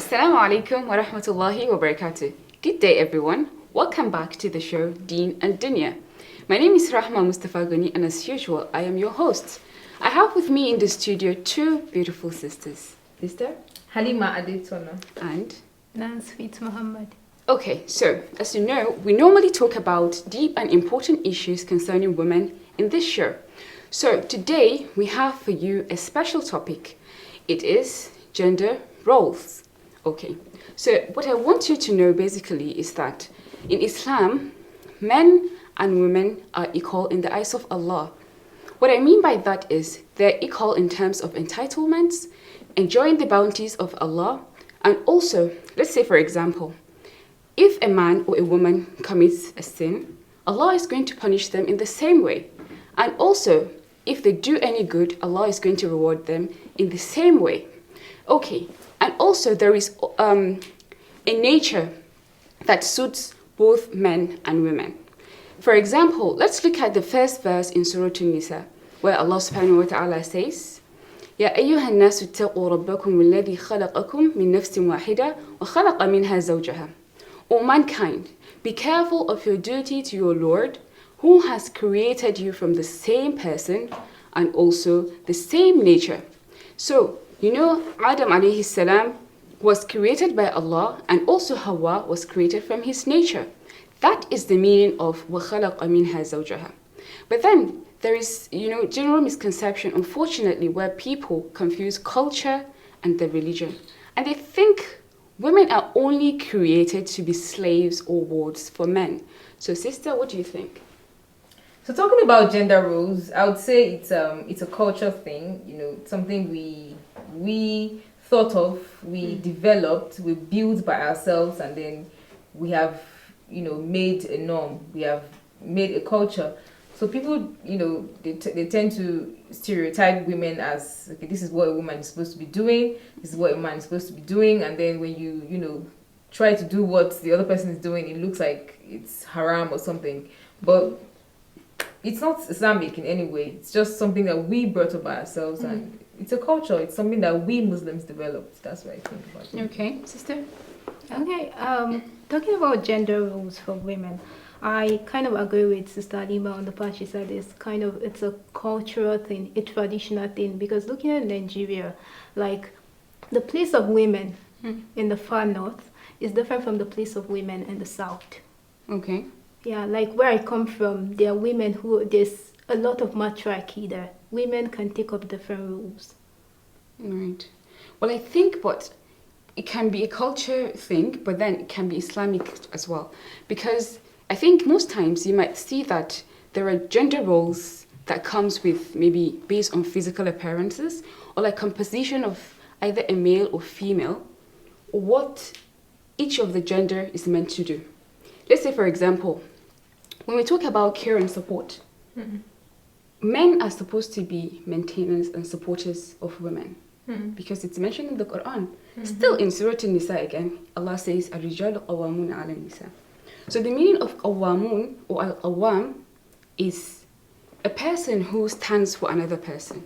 Assalamu alaikum wa rahmatullahi wa barakatuh. Good day, everyone. Welcome back to the show Deen and Dunya. My name is Rahma Mustafa Ghani, and as usual, I am your host. I have with me in the studio two beautiful sisters. Sister Halima Adetona and Nansfit Muhammad. Okay, so as you know, we normally talk about deep and important issues concerning women in this show. So today we have for you a special topic. It is gender roles. Okay, so what I want you to know basically is that in Islam, men and women are equal in the eyes of Allah. What I mean by that is they're equal in terms of entitlements, enjoying the bounties of Allah, and also, let's say for example, if a man or a woman commits a sin, Allah is going to punish them in the same way. And also, if they do any good, Allah is going to reward them in the same way. Okay, and also there is a nature that suits both men and women. For example, let's look at the first verse in Surah An-Nisa, where Allah subhanahu wa ta'ala says, يا أيها الناس اتقوا ربكم الذي خلقكم من نفس واحدة وخلق منها زوجها. O mankind, be careful of your duty to your Lord, who has created you from the same person and also the same nature. So, you know, Adam alayhi salam was created by Allah, and also Hawa was created from his nature. That is the meaning of وَخَلَقَ مِنْهَا زَوْجَهَا. But then there is, general misconception, unfortunately, where people confuse culture and the religion. And they think women are only created to be slaves or wards for men. So, sister, what do you think? So talking about gender roles, I would say it's a culture thing. Something we thought of, we developed, we built by ourselves, and then we have made a norm. We have made a culture. So people, they tend to stereotype women as, okay, this is what a woman is supposed to be doing, this is what a man is supposed to be doing, and then when you try to do what the other person is doing, it looks like it's haram or something. But it's not Islamic in any way. It's just something that we brought up by ourselves, and it's a culture. It's something that we Muslims developed. That's what I think about it. Okay, sister? Okay, talking about gender roles for women, I kind of agree with Sister Alima on the part she said it's a cultural thing, a traditional thing, because looking at Nigeria, like the place of women in the far north is different from the place of women in the south. Okay. Yeah, like where I come from, there are women there's a lot of matriarchy there. Women can take up different roles. Right. Well, I think it can be a culture thing, but then it can be Islamic as well. Because I think most times you might see that there are gender roles that comes with maybe based on physical appearances or like composition of either a male or female, or what each of the gender is meant to do. Let's say, for example, when we talk about care and support, men are supposed to be maintainers and supporters of women because it's mentioned in the Quran. Still in Surah An-Nisa again, Allah says, الرجال قوامون على النساء. So the meaning of qawamun or al-qawam is a person who stands for another person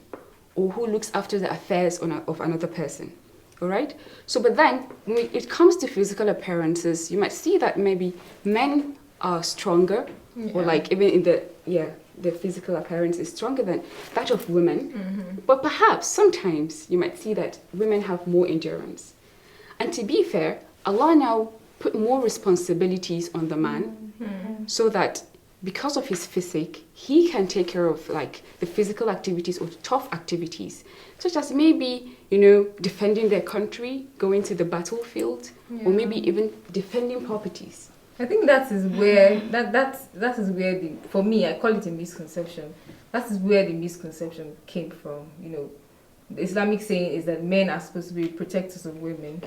or who looks after the affairs of another person. All right? So, but then when it comes to physical appearances, you might see that maybe men are stronger, or like even in the physical appearance is stronger than that of women. But perhaps sometimes you might see that women have more endurance. And to be fair, Allah now put more responsibilities on the man so that because of his physique, he can take care of like the physical activities or tough activities, such as maybe, defending their country, going to the battlefield, or maybe even defending properties. I think that is where for me, I call it a misconception. That is where the misconception came from. The Islamic saying is that men are supposed to be protectors of women.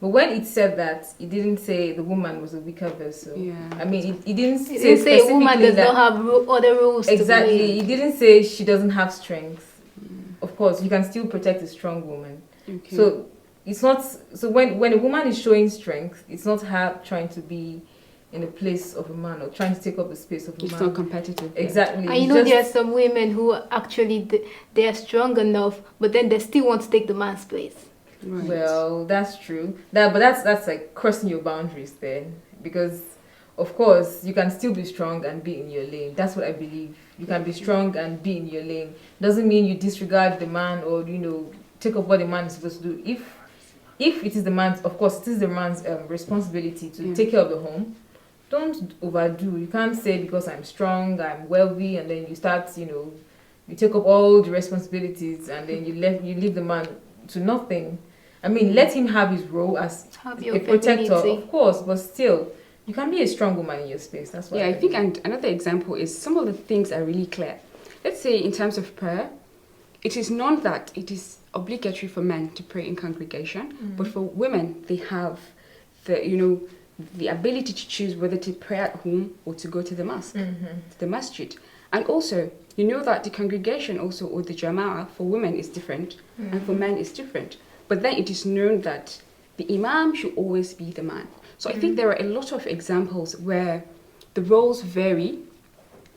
But when it said that, it didn't say the woman was a weaker vessel. Yeah. I mean, it didn't say a woman does not have other rules. Exactly. To play. It didn't say she doesn't have strength. Of course, you can still protect a strong woman. Okay. So it's not. So when a woman is showing strength, it's not her trying to be in the place of a man or trying to take up the space of a man. It's not competitive. Exactly. And there are some women who actually they are strong enough, but then they still want to take the man's place. Right. Well, that's true. But that's like crossing your boundaries then, because of course you can still be strong and be in your lane. That's what I believe. You can be strong and be in your lane. Doesn't mean you disregard the man or take up what the man is supposed to do. If it is the man's, of course, it is the man's responsibility to take care of the home. Don't overdo. You can't say because I'm strong, I'm wealthy, and then you start, you take up all the responsibilities, and then you leave the man to nothing. I mean, let him have his role as a protector, of course, but still, you can be a strong woman in your space. That's what. Yeah, I think, and another example is some of the things are really clear. Let's say in terms of prayer, it is not that it is obligatory for men to pray in congregation, but for women, they have the ability to choose whether to pray at home or to go to the mosque, to the masjid. And also, that the congregation also, or the jama'ah, for women is different, and for men is different. But then it is known that the imam should always be the man. So I think there are a lot of examples where the roles vary,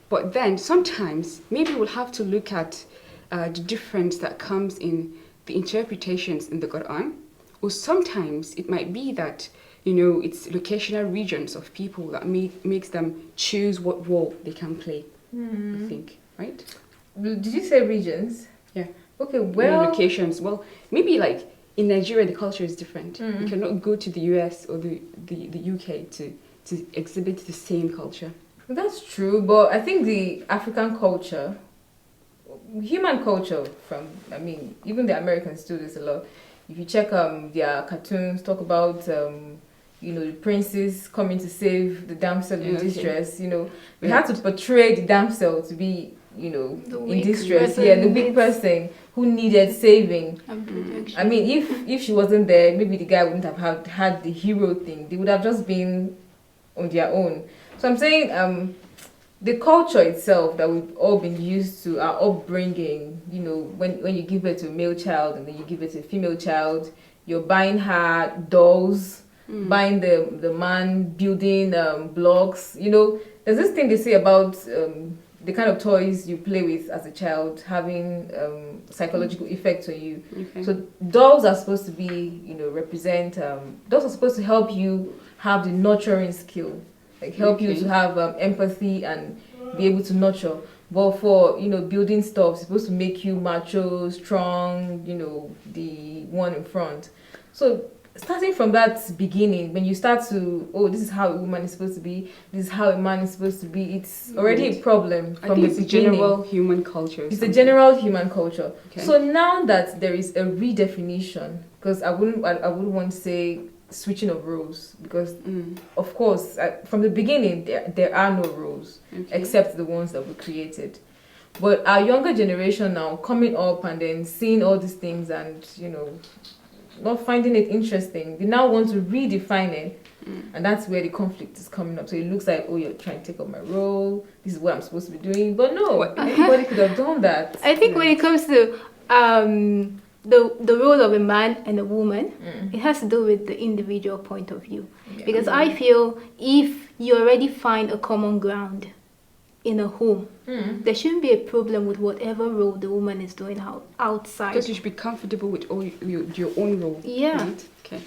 but then sometimes maybe we'll have to look at the difference that comes in the interpretations in the Quran, or sometimes it might be that it's locational regions of people that makes them choose what role they can play. I think, right? Did you say regions? Yeah. Okay. Well, locations. Well, maybe like in Nigeria, the culture is different. You cannot go to the US or the UK to exhibit the same culture. That's true, but I think the African culture, human culture, even the Americans do this a lot. If you check their cartoons, talk about the princes coming to save the damsel in distress. They had to portray the damsel to be in distress. The weak person who needed saving. I mean, if she wasn't there, maybe the guy wouldn't have had the hero thing. They would have just been on their own. So I'm saying the culture itself that we've all been used to, our upbringing, when you give birth to a male child and then you give birth to a female child, you're buying her dolls, buying the man, building blocks. There's this thing they say about the kind of toys you play with as a child having psychological effects on you. Okay. So dolls are supposed to be, represent, dolls are supposed to help you have the nurturing skill, like help you to have empathy and be able to nurture. But for, building stuff, it's supposed to make you macho, strong, the one in front. So starting from that beginning, when you start to, this is how a woman is supposed to be, this is how a man is supposed to be, it's already a problem from the beginning. It's general human culture. It's a general human culture. Okay. So now that there is a redefinition, because I wouldn't want to say switching of roles, because of course from the beginning there are no roles except the ones that were created. But our younger generation now coming up and then seeing all these things and not finding it interesting, they now want to redefine it, and that's where the conflict is coming up. So it looks like, you're trying to take up my role, this is what I'm supposed to be doing, but no, anybody could have done that. I think when it comes to the role of a man and a woman, it has to do with the individual point of view. Because I feel if you already find a common ground in a home, there shouldn't be a problem with whatever role the woman is doing outside. Because you should be comfortable with your own role. Yeah. Right? Okay.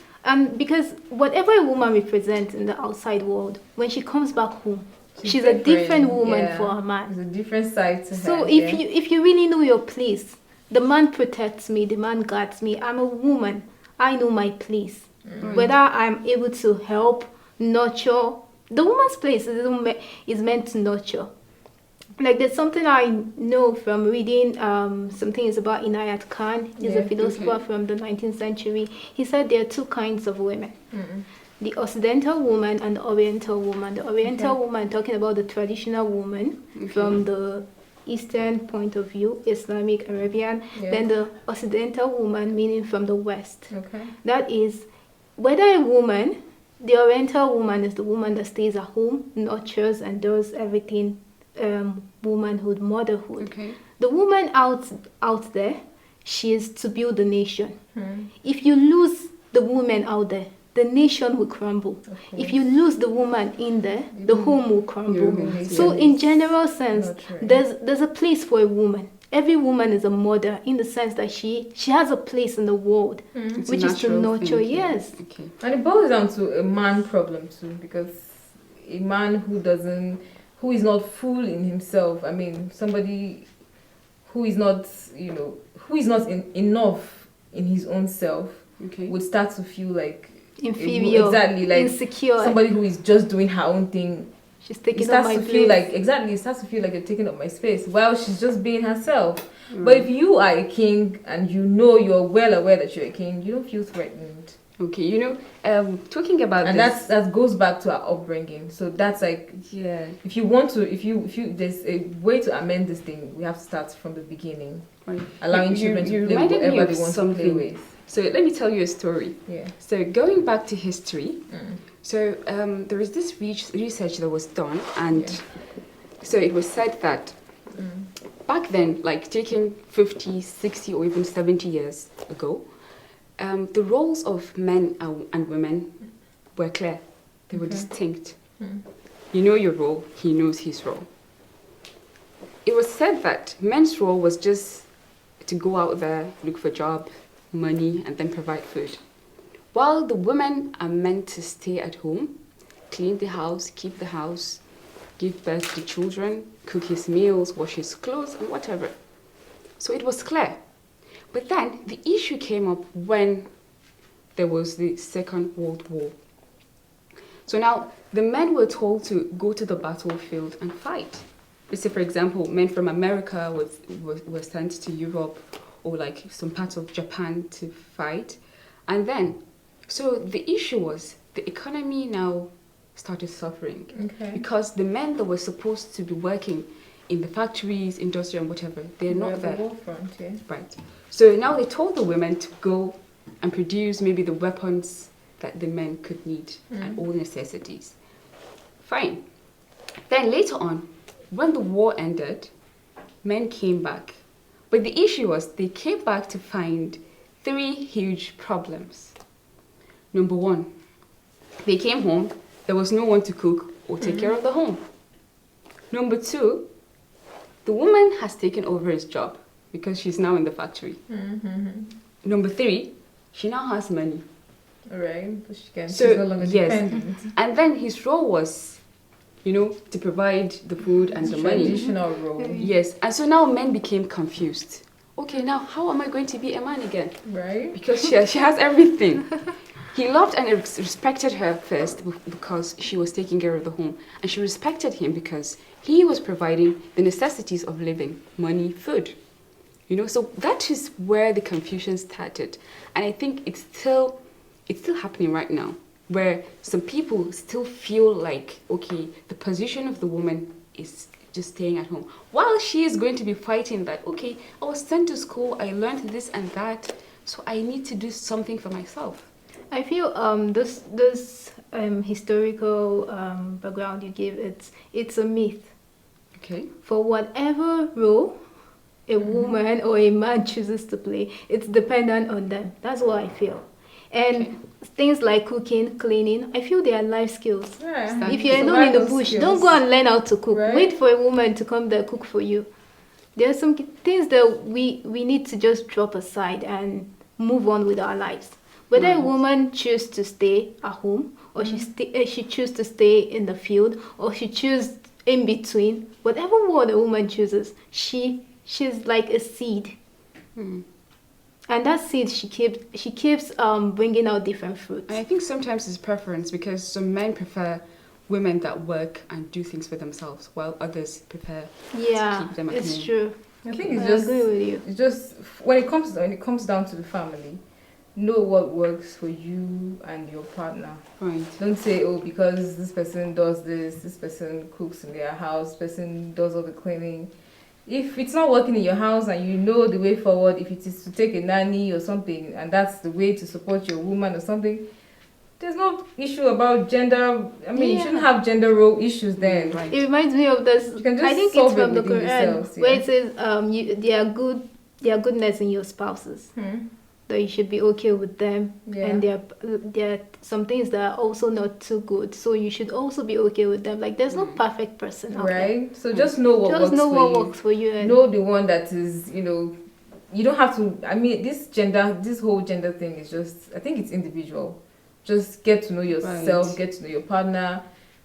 Because whatever a woman represents in the outside world, when she comes back home, she's a different woman for a man. It's a different side to her. So if you really know your place, the man protects me, the man guards me. I'm a woman. I know my place. Whether I'm able to help, nurture. The woman's place is meant to nurture. Like there's something I know from reading some things about Inayat Khan. He's a philosopher from the 19th century. He said there are two kinds of women. The Occidental woman and the Oriental woman. The Oriental woman, talking about the traditional woman from the Eastern point of view, Islamic, Arabian. Then the Occidental woman, meaning from the West. That is, whether a woman, the Oriental woman is the woman that stays at home, nurtures and does everything, womanhood, motherhood. The woman out there, she is to build the nation. If you lose the woman out there, the nation will crumble. If you lose the woman in there, the home will crumble. So in general sense, there's a place for a woman. every woman is a mother in the sense that she has a place in the world, It's which a is to natural nurture. thing. Yes. Okay. And it boils down to a man problem too, because a man who is not full in himself, I mean, somebody who is not, enough in his own self, Okay. would start to feel like Inferior. exactly, like Insecure. somebody who is just doing her own thing. She's It taking up starts my to place. feel like it starts to feel like you're taking up my space while she's just being herself. Mm. But if you are a king and you're well aware that you're a king, you don't feel threatened. Okay, talking about And this. that goes back to our upbringing. So that's like, Yeah. if you want to, if you there's a way to amend this thing, we have to start from the beginning, Right. allowing children to play with reminded me whatever of they want something. to play with. So let me tell you a story. Yeah. So going back to history, Mm. so there was this research that was done, and Yeah. so it was said that back then, like taking 50, 60, or even 70 years ago, the roles of men and women were clear. They were Okay. distinct. Mm. You know your role, he knows his role. It was said that men's role was just to go out there, look for job, money, and then provide food. While the women are meant to stay at home, clean the house, keep the house, give birth to children, cook his meals, wash his clothes, and whatever. So it was clear. But then the issue came up when there was the Second World War. So now the men were told to go to the battlefield and fight. Let's say, for example, men from America were sent to Europe or like some parts of Japan to fight. And then, so the issue was the economy now started suffering Okay. because the men that were supposed to be working in the factories, industry, and whatever, they're not The there. warfront, yeah. Right. So now they told the women to go and produce maybe the weapons that the men could need and all necessities. Fine. Then later on, when the war ended, men came back. But the issue was they came back to find 3 huge problems. Number 1, they came home, there was no one to cook or take care of the home. Number 2, the woman has taken over his job because she's now in the factory. Number 3, she now has money. Alright, but she's So, no longer yes. dependent. And then his role was, to provide the food and the money. Traditional role. Yes. And so now men became confused. Okay, now how am I going to be a man again? Right? Because she has everything. He loved and respected her first because she was taking care of the home. And she respected him because he was providing the necessities of living, money, food. So that is where the confusion started. And I think it's still happening right now, where some people still feel like, okay, the position of the woman is just staying at home, while she is going to be fighting that, okay, I was sent to school, I learned this and that, so I need to do something for myself. I feel this historical background you give, it's a myth. Okay. For whatever role a woman or a man chooses to play, it's dependent on them. That's what I feel. And things like cooking, cleaning, I feel they are life skills. Yeah. If you're alone in the bush, don't go and learn how to cook. Right. Wait for a woman to come there cook for you. There are some things that we need to just drop aside and move on with our lives. Whether a woman chooses to stay at home or she chooses to stay in the field or she chooses in between, whatever one a woman chooses, she's like a seed. And that seed she keeps bringing out different fruits. And I think sometimes it's preference because some men prefer women that work and do things for themselves, while others prefer to keep them at it's home. true. I think I agree with you. it's just when it comes down to the family, know what works for you and your partner. Right. Don't say, oh, because this person does this person cooks in their house, this person does all the cleaning. If it's not working in your house and you know the way forward, if it is to take a nanny or something, and that's the way to support your woman or something, there's no issue about gender. I mean, you shouldn't have gender role issues then. Right. It reminds me of this. You can just I think it's solve it from the within Quran yourselves, where yeah. it says, there are goodness in your spouses. that you should be okay with them, Yeah. and there are some things that are also not too good, so you should also be okay with them. Like there's no perfect person out there. Right. So just know what Just works know for what you. works for you, and Know the one that is, you don't have to. I mean, this whole gender thing is just. I think it's individual. Just get to know yourself. Right. Get to know your partner.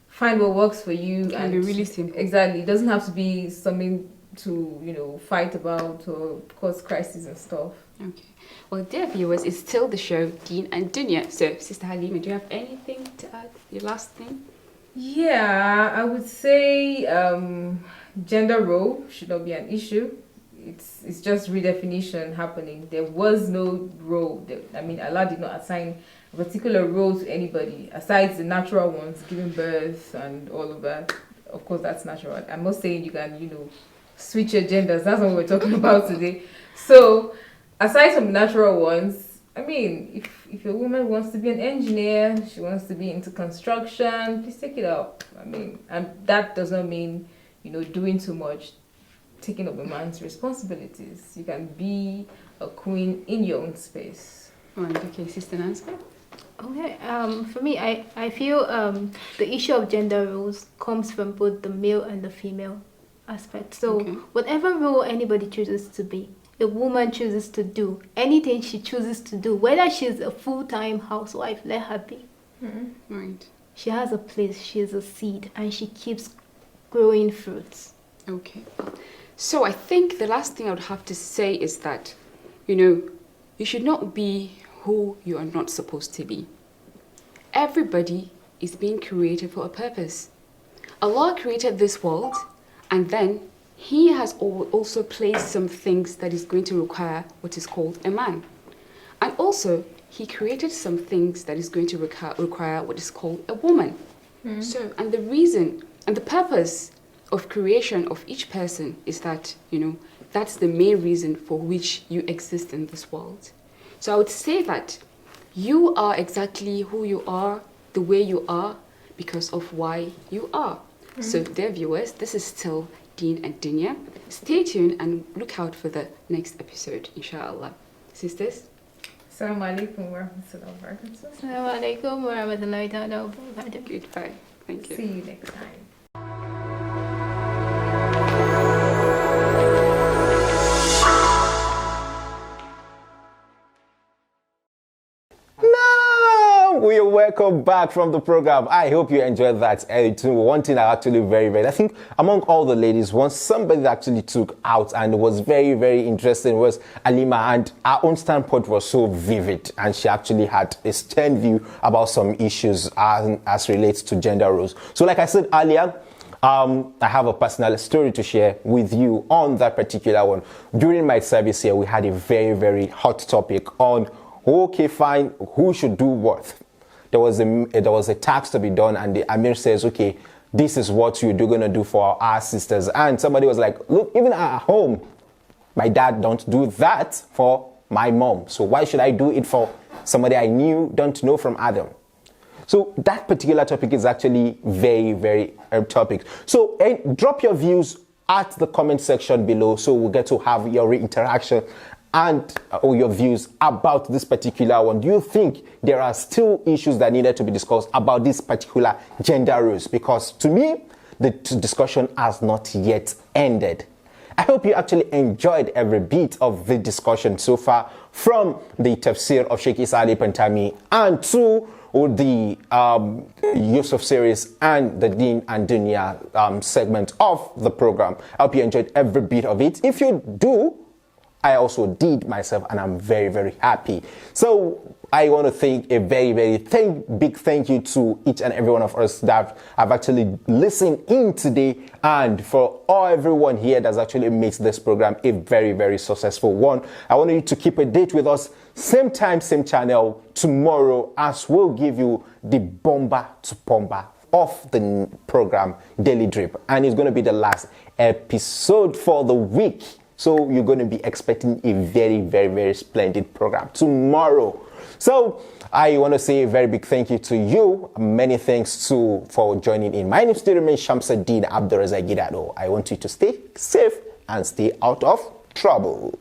Find what works for you. It can be really simple. Exactly. It doesn't have to be something to fight about or cause crises and stuff. Okay. Well, dear viewers, it's still the show Deen and Dunya. So, Sister Halima, do you have anything to add? Your last thing? Yeah, I would say gender role should not be an issue. It's just redefinition happening. There was no role. Allah did not assign a particular role to anybody aside the natural ones, giving birth and all of that. Of course, that's natural. I'm not saying you can, switch your genders. That's what we're talking about today. So, aside from natural ones, I mean, if a woman wants to be an engineer, she wants to be into construction, please take it up. I mean, and that does not mean, doing too much, taking up a man's responsibilities. You can be a queen in your own space. Right, okay, Sister Nancy? okay. For me, I feel the issue of gender roles comes from both the male and the female aspect. So Okay. whatever role anybody chooses to be, a woman chooses to do, anything she chooses to do, whether she's a full-time housewife, let her be. Right. She has a place, she is a seed, and she keeps growing fruits. Okay. So I think the last thing I would have to say is that, you should not be who you are not supposed to be. Everybody is being created for a purpose. Allah created this world, and then He has also placed some things that is going to require what is called a man. And also, He created some things that is going to require what is called a woman. So, and the reason and the purpose of creation of each person is that, that's the main reason for which you exist in this world. So I would say that you are exactly who you are, the way you are, because of why you are. So, dear viewers, this is still Deen and Dunya. Stay tuned and look out for the next episode, inshallah. Sisters? Assalamu alaikum wa rahmatullahi wa barakatuh. Assalamu alaikum wa rahmatullahi ta'ala wa barakatuh. Goodbye. Thank you. See you next time. We are welcome back from the program. I hope you enjoyed that. One thing I actually I think among all the ladies, somebody that actually took out and was very, very interesting was Alima, and our own standpoint was so vivid, and she actually had a stern view about some issues as relates to gender roles. So like I said earlier, I have a personal story to share with you on that particular one. During my service here, we had a very, very hot topic on, okay, fine, who should do what? There was a task to be done, and the Amir says, okay, this is what you're going to do for our sisters. And somebody was like, look, even at home, my dad don't do that for my mom. So why should I do it for somebody I don't know from Adam? So that particular topic is actually very, very topic. So drop your views at the comment section below, so we'll get to have your interaction and your views about this particular one. Do you think there are still issues that needed to be discussed about this particular gender roles? Because to me, the discussion has not yet ended. I hope you actually enjoyed every bit of the discussion so far, from the tafsir of Sheikh Isa Ali Pantami and to the Yusuf series and the Deen and Dunya segment of the program. I hope you enjoyed every bit of it. If you do, I also did myself, and I'm very, very happy. So I want to thank a very, very big thank you to each and every one of us that have actually listened in today, and for everyone here that's actually made this program a very, very successful one. I want you to keep a date with us, same time, same channel tomorrow, as we'll give you the bomba to bomba of the program Daily Drip, and it's going to be the last episode for the week. So you're going to be expecting a very, very, very splendid program tomorrow. So I want to say a very big thank you to you. Many thanks for joining in. My name is still Shamsuddin Abdurrazak Gidado. I want you to stay safe and stay out of trouble.